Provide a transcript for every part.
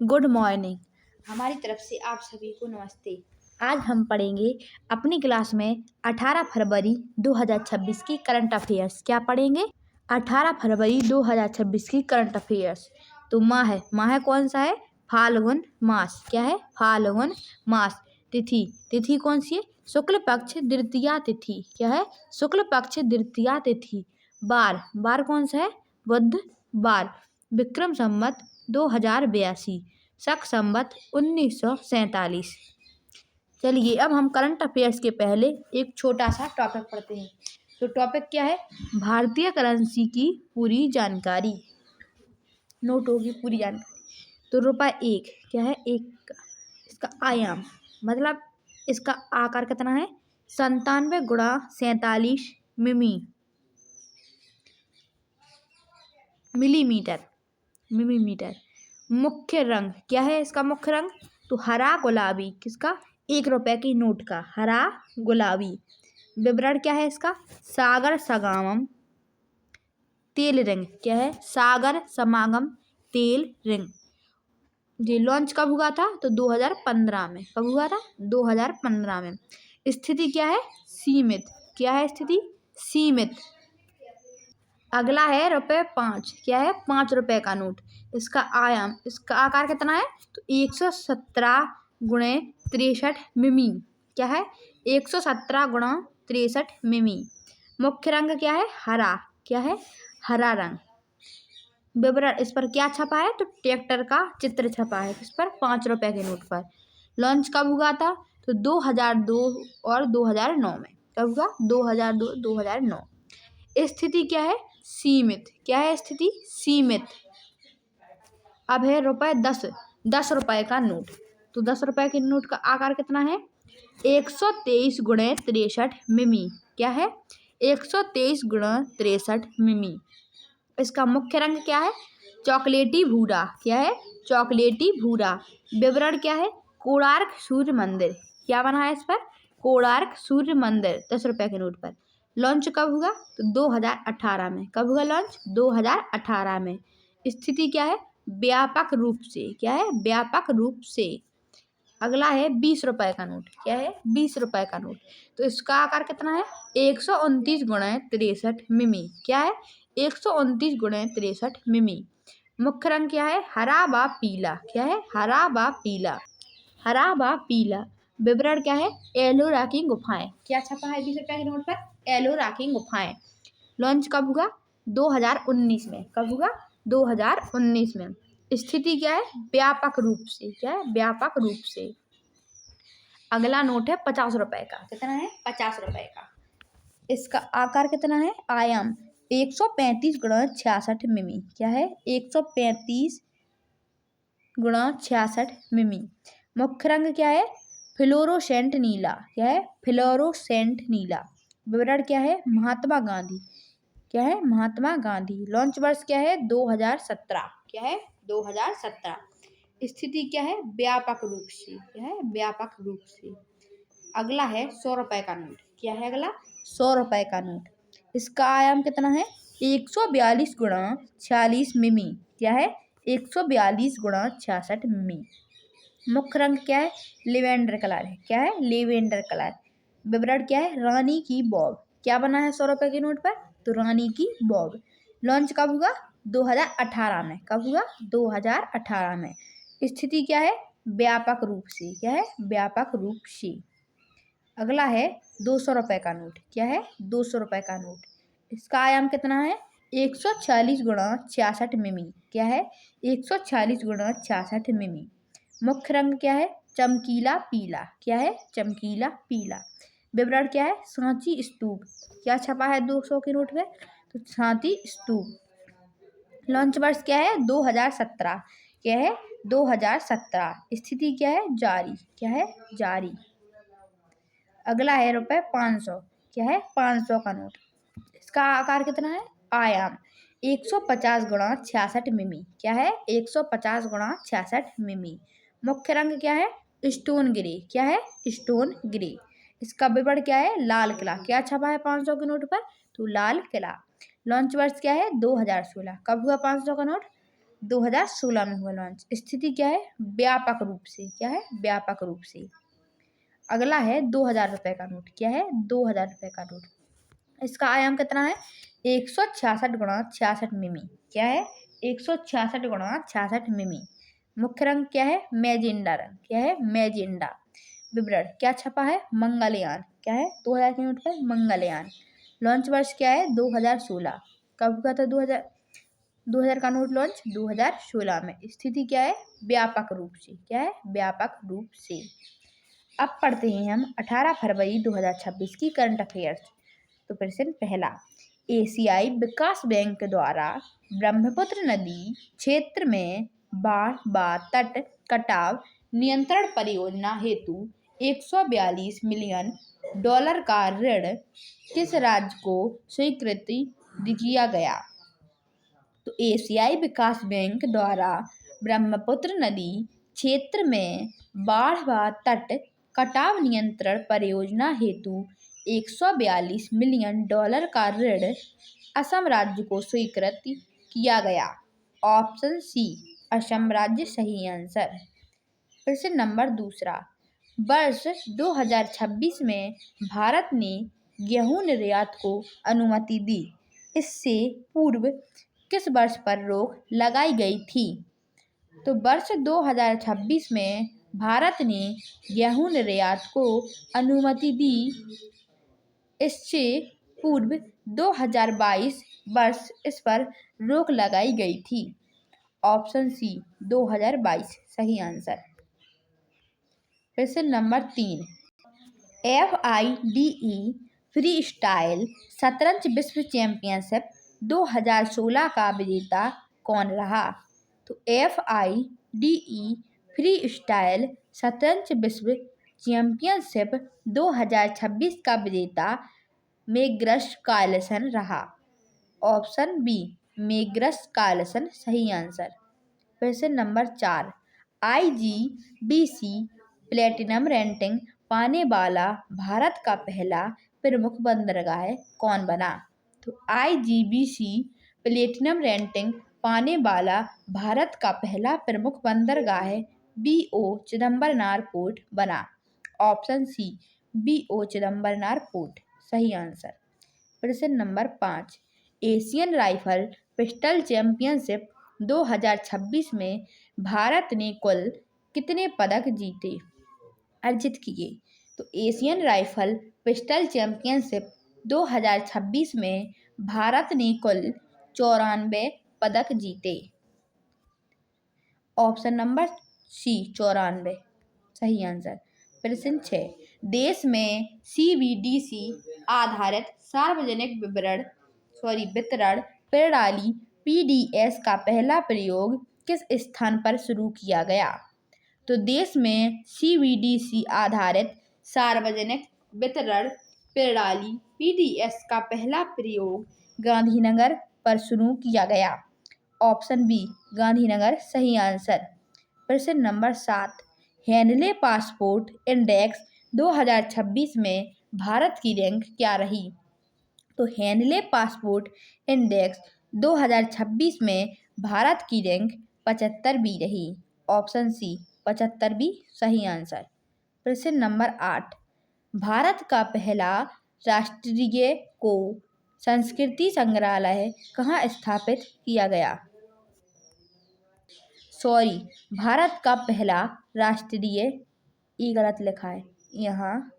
Good morning. हमारी तरफ से आप सभी को नमस्ते। आज हम पढ़ेंगे अपनी क्लास में 18 फरवरी 2026 की करंट अफेयर्स। क्या पढ़ेंगे? 18 फरवरी 2026 की करंट अफेयर्स। तो माह है कौन सा है? फाल्गुन मास। क्या है? फाल्गुन मास। तिथि कौन सी है? शुक्ल पक्ष द्वितीया तिथि। क्या है? शुक्ल पक्ष द्वितीया तिथि। बार कौन सा है? बुधवार। विक्रम संवत 2082, शक संवत 1947। चलिए अब हम करंट अफेयर्स के पहले एक छोटा सा टॉपिक पढ़ते हैं। तो टॉपिक क्या है? भारतीय करेंसी की पूरी जानकारी, नोटों की पूरी जानकारी। तो रुपये एक क्या है? एक का इसका आयाम मतलब इसका आकार कितना है? 97 गुणा 47 मिलीमीटर। मुख्य रंग क्या है? इसका मुख्य रंग तो हरा गुलाबी। किसका? 1 रुपए की नोट का हरा गुलाबी। विवरण क्या है इसका? सागर समागम तेल रिंग। क्या है? सागर समागम तेल रिंग। ये लॉन्च कब हुआ था? तो 2015 में। कब हुआ था? 2015 में। स्थिति क्या है? सीमित। क्या है स्थिति? सीमित। अगला है ₹5। क्या है? 5 रुपए का नोट। इसका आयाम, इसका आकार कितना है? तो 117 गुणे 63 मिमी। क्या है? 117 गुणा 63 मिमी। मुख्य रंग क्या है? हरा। क्या है? हरा रंग। विवरण इस पर क्या छपा है? तो ट्रैक्टर का चित्र छपा है। इस पर 5 रुपए के नोट पर। लॉन्च कब हुआ था? तो 2002 और 2009 में। कब हुआ? 2002 2009। स्थिति क्या है? सीमित। क्या है स्थिति? सीमित। अब है ₹10। 10 रुपए का नोट। तो 10 रुपए के नोट का आकार कितना है? 123 गुणे 63 मिमी। क्या है? 123 गुणा 63 मिमी। इसका मुख्य रंग क्या है? चॉकलेटी भूरा। क्या है? चॉकलेटी भूरा। विवरण क्या है? कोणार्क सूर्य मंदिर। क्या बना है इस पर? कोणार्क सूर्य मंदिर। 10 रुपए के नोट पर। लॉन्च कब हुआ? तो 2018 में। कब हुआ लॉन्च? 2018 में। स्थिति क्या है? व्यापक रूप से। क्या है? व्यापक रूप से। अगला है 20 रुपए का नोट। क्या है? 20 रुपए का नोट। तो इसका आकार कितना है? 129 गुणे 63 मिमी। क्या है? 129 गुणे 63 मिमी। मुख्य रंग क्या है? हरा व पीला। क्या है? हरा व पीला। हरा व पीला। विवरण क्या है? एलोरा की गुफाएं। क्या छपा है 20 रुपए के नोट पर? एलोरा की गुफाएं। लॉन्च कब हुआ? 2019 में। कब हुआ? 2019 में। स्थिति क्या है? व्यापक रूप से। क्या है? व्यापक रूप से। अगला नोट है 50 रुपए का। कितना है? 50 रुपए का। इसका आकार कितना है? आयाम 135 गुणा 66 मिमी। क्या है? 135 गुणा 66 मिमी। मुख्य रंग क्या है? फ्लोरोसेंट नीला। क्या है? फ्लोरोसेंट नीला। विवरण क्या है? महात्मा गांधी। क्या है? महात्मा गांधी। लॉन्च वर्ष क्या है? 2017। क्या है? 2017। स्थिति क्या है? व्यापक रूप से। क्या है? व्यापक रूप से। अगला है 100 रुपए का नोट। क्या है अगला? 100 रुपए का नोट। इसका आयाम कितना है? 142 गुणा 46 मिमी। क्या है? 142 गुणा 66 मिमी। मुख्य रंग क्या है? लेवेंडर कलर है। क्या है? Lavender colour. विवरण क्या है? रानी की बॉब। क्या बना है 100 रुपए के नोट पर? तो रानी की बॉब। लॉन्च कब हुआ? 2018 में। कब हुआ? 2018 में। स्थिति क्या है? व्यापक रूप से। क्या है? व्यापक रूप से। अगला है 200 रुपए का नोट। क्या है? 200 रुपए का नोट। इसका आयाम कितना है? 146 गुणा 66 मिमी। क्या है? 146 गुणा 66 मिमी। मुख्य रंग क्या है? चमकीला पीला। क्या है? चमकीला पीला। विवरण क्या है? सांची स्तूप। क्या छपा है 200 के नोट में? तो सांची स्तूप। लॉन्च वर्ष क्या है? 2017। क्या है? 2017। स्थिति क्या है? जारी। क्या है? जारी। अगला है ₹500। क्या है? 500 का नोट। इसका आकार कितना है? आयाम 150 गुणा 66 मिमी। क्या है? 150 गुणा 66 मिमी। मुख्य रंग क्या है? Stone grey. क्या है? Stone grey. इसका विवरण क्या है? लाल किला। क्या छपा है 500 के नोट पर? तो लाल किला। लॉन्च वर्ष क्या है? 2016। कब हुआ 500 का नोट? 2016 में हुआ लॉन्च। स्थिति क्या है? व्यापक रूप से। क्या है? व्यापक रूप से। अगला है 2000 रुपये का नोट। क्या है? 2000 रुपये का नोट। इसका आयाम कितना है? 166 गुणा 66 मिमी। क्या है? 166 गुणा 66 मिमी। मुख्य रंग क्या है? मैजेंडा रंग। क्या है? मैजेंडा। विवरण क्या छपा है? मंगलयान। क्या है? 2000 के नोट पर मंगलयान। लॉन्च वर्ष क्या है? 2016। कब हुआ था 2000 का नोट लॉन्च? 2016 में। स्थिति क्या है? व्यापक रूप से। क्या है? व्यापक रूप से। अब पढ़ते हैं हम 18 फरवरी 2026 की करंट अफेयर्स। तो प्रश्न पहला, एशियाई विकास बैंक द्वारा ब्रह्मपुत्र नदी क्षेत्र में बाढ़ व तट कटाव नियंत्रण परियोजना हेतु 142 मिलियन डॉलर का ऋण किस राज्य को स्वीकृति किया गया? तो एशियाई विकास बैंक द्वारा ब्रह्मपुत्र नदी क्षेत्र में बाढ़ व तट कटाव नियंत्रण परियोजना हेतु 142 मिलियन डॉलर का ऋण असम राज्य को स्वीकृत किया गया। ऑप्शन सी असम राज्य सही आंसर। प्रश्न नंबर दूसरा, वर्ष 2026 में भारत ने गेहूं निर्यात को अनुमति दी। इससे पूर्व किस वर्ष पर रोक लगाई गई थी? तो वर्ष 2026 में भारत ने गेहूं निर्यात को अनुमति दी। इससे पूर्व 2022 वर्ष इस पर रोक लगाई गई थी। ऑप्शन सी 2022 सही आंसर। प्रश्न नंबर 3, FIDE फ्री स्टाइल शतरंज विश्व चैंपियनशिप 2016 का विजेता कौन रहा? तो FIDE फ्री स्टाइल शतरंज विश्व चैंपियनशिप 2026 का विजेता मैग्नस कार्लसन रहा। ऑप्शन बी मैग्नस कार्लसन सही आंसर। प्रश्न नंबर 4, IGBC प्लेटिनम रेटिंग पाने वाला भारत का पहला प्रमुख बंदरगाह कौन बना? तो IGBC प्लेटिनम रेटिंग पाने वाला भारत का पहला प्रमुख बंदरगाह BO चिदम्बरनार पोर्ट बना। Option C BO Chidambaranar port सही आंसर। प्रश्न number 5, Asian rifle pistol championship 2026 में भारत ने कुल कितने पदक अर्जित किए? तो एशियन राइफल पिस्टल चैंपियनशिप 2026 में भारत ने कुल 94 पदक जीते। ऑप्शन नंबर सी 94 सही आंसर। प्रश्न 6, देश में CBDC आधारित सार्वजनिक वितरण प्रणाली PDS का पहला प्रयोग किस स्थान पर शुरू किया गया? तो देश में CBDC आधारित सार्वजनिक वितरण प्रणाली PDS का पहला प्रयोग गांधीनगर पर शुरू किया गया। ऑप्शन बी गांधीनगर सही आंसर। प्रश्न नंबर 7, हेनले पासपोर्ट इंडेक्स 2026 में भारत की रैंक क्या रही? तो हेनले पासपोर्ट इंडेक्स 2026 में भारत की रैंक 75वीं रही। ऑप्शन सी 75वीं सही आंसर। प्रश्न नंबर 8, भारत का पहला राष्ट्रीय को संस्कृति संग्रहालय कहाँ स्थापित किया गया? भारत का पहला राष्ट्रीय, ये गलत लिखा है यहाँ,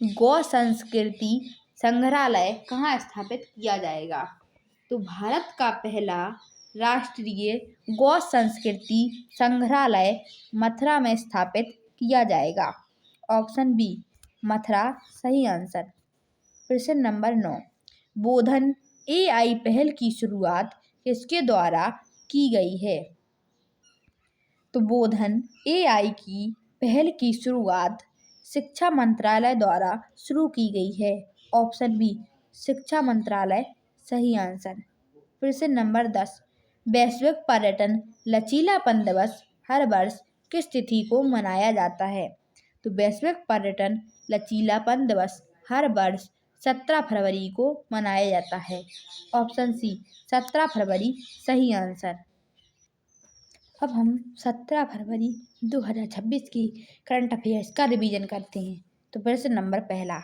गौ संस्कृति संग्रहालय कहाँ स्थापित किया जाएगा? तो भारत का पहला राष्ट्रीय गौ संस्कृति संग्रहालय मथुरा में स्थापित किया जाएगा। ऑप्शन बी मथुरा सही आंसर। प्रश्न नंबर 9, बोधन AI पहल की शुरुआत किसके द्वारा की गई है? तो बोधन AI की पहल की शुरुआत शिक्षा मंत्रालय द्वारा शुरू की गई है। ऑप्शन बी शिक्षा मंत्रालय सही आंसर। प्रश्न नंबर 10, वैश्विक पर्यटन लचीलापन दिवस हर वर्ष किस तिथि को मनाया जाता है? तो वैश्विक पर्यटन लचीलापन दिवस हर वर्ष 17 फरवरी को मनाया जाता है? ऑप्शन सी 17 फरवरी सही आंसर। अब हम 17 फरवरी 2026 की करंट अफेयर्स का रिवीजन करते हैं। तो प्रश्न नंबर पहला,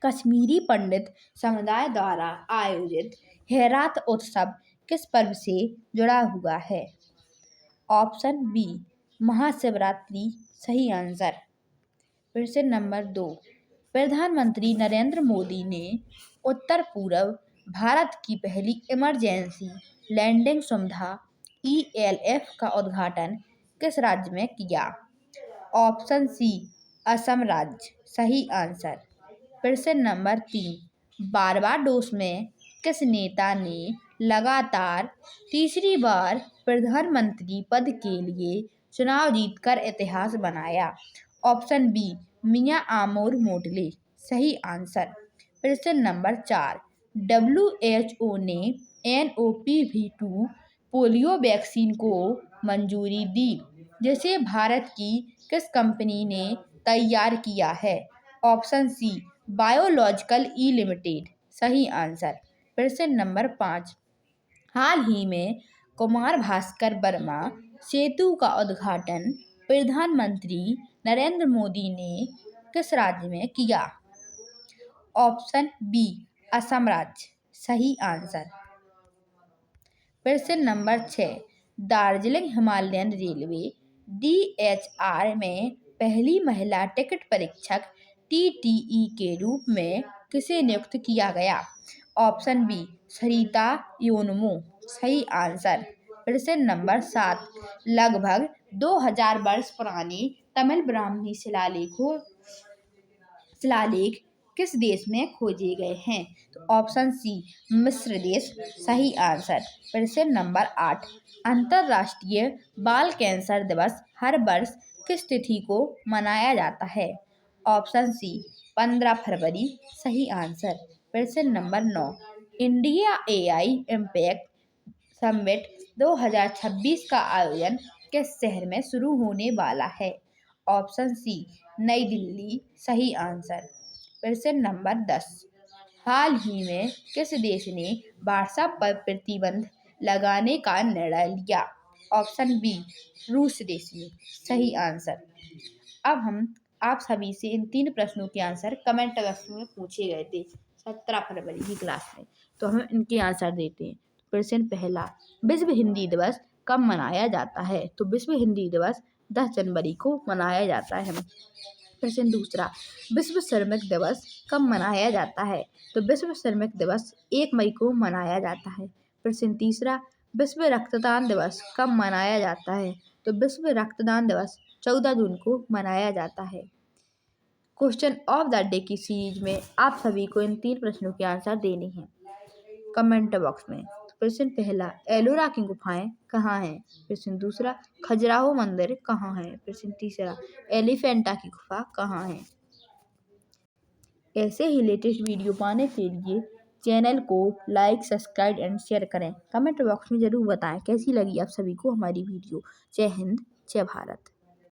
कश्मीरी पंडित समुदाय द्वारा आयोजित हेरात उत्सव किस पर्व से जुड़ा हुआ है? ऑप्शन बी महाशिवरात्रि सही आंसर। प्रश्न नंबर 2, प्रधानमंत्री नरेंद्र मोदी ने उत्तर पूर्व भारत की पहली इमरजेंसी लैंडिंग सुविधा ELF का उद्घाटन किस राज्य में किया? ऑप्शन सी असम राज्य सही आंसर। प्रश्न नंबर 3, बारबाडोस में किस नेता ने लगातार तीसरी बार प्रधानमंत्री पद के लिए चुनाव जीतकर इतिहास बनाया? ऑप्शन बी मियां आमोर मोटले सही आंसर। प्रश्न नंबर 4, WHO ने NOPV2 पोलियो वैक्सीन को मंजूरी दी, जिसे भारत की किस कंपनी ने तैयार किया है? ऑप्शन सी बायोलॉजिकल ई लिमिटेड सही आंसर। प्रश्न नंबर 5, हाल ही में कुमार भास्कर वर्मा सेतु का उद्घाटन प्रधानमंत्री नरेंद्र मोदी ने किस राज्य में किया? ऑप्शन बी असम राज्य सही आंसर। प्रश्न number 6, Darjeeling Himalayan railway DHR में पहली महिला टिकट परीक्षक TTE के रूप में किसे नियुक्त किया गया? ऑप्शन बी सरिता योनमो सही आंसर। प्रश्न नंबर 7, लगभग 2000 वर्ष पुराने तमिल ब्राह्मी शिलालेख किस देश में खोजे गए हैं? तो ऑप्शन सी मिस्र देश सही आंसर। प्रश्न नंबर 8, अंतर्राष्ट्रीय बाल कैंसर दिवस हर वर्ष किस तिथि को मनाया जाता है? ऑप्शन सी 15 फरवरी सही आंसर। प्रश्न number 9, India AI impact summit 2026 का आयोजन किस शहर में शुरू होने वाला है? ऑप्शन सी नई दिल्ली सही आंसर। प्रश्न नंबर 10, हाल ही में किस देश ने व्हाट्सएप पर प्रतिबंध लगाने का निर्णय लिया? ऑप्शन बी रूस देश ने सही आंसर। अब हम आप सभी से इन 3 प्रश्नों के आंसर कमेंट बॉक्स में पूछे गए थे 17 फरवरी की क्लास में, तो हम इनके आंसर देते हैं। प्रश्न पहला, विश्व हिंदी दिवस कब मनाया जाता है? तो विश्व हिंदी दिवस 10 जनवरी को मनाया जाता है। प्रश्न दूसरा, विश्व श्रमिक दिवस कब मनाया जाता है? तो विश्व श्रमिक दिवस 1 मई को मनाया जाता है। प्रश्न तीसरा, विश्व रक्तदान दिवस कब मनाया जाता है? तो विश्व रक्तदान दिवस 14 जून को मनाया जाता है। क्वेश्चन ऑफ द डे की सीरीज में आप सभी को इन 3 प्रश्नों के आंसर देने हैं कमेंट बॉक्स में। प्रश्न पहला, एलोरा की गुफाएं कहाँ हैं? प्रश्न दूसरा, खजुराहो मंदिर कहाँ है? प्रश्न तीसरा, एलिफेंटा की गुफा कहाँ है? ऐसे ही लेटेस्ट वीडियो पाने के लिए चैनल को लाइक, सब्सक्राइब एंड शेयर करें। कमेंट बॉक्स में ज़रूर बताएं कैसी लगी आप सभी को हमारी वीडियो। जय हिंद, जय भारत।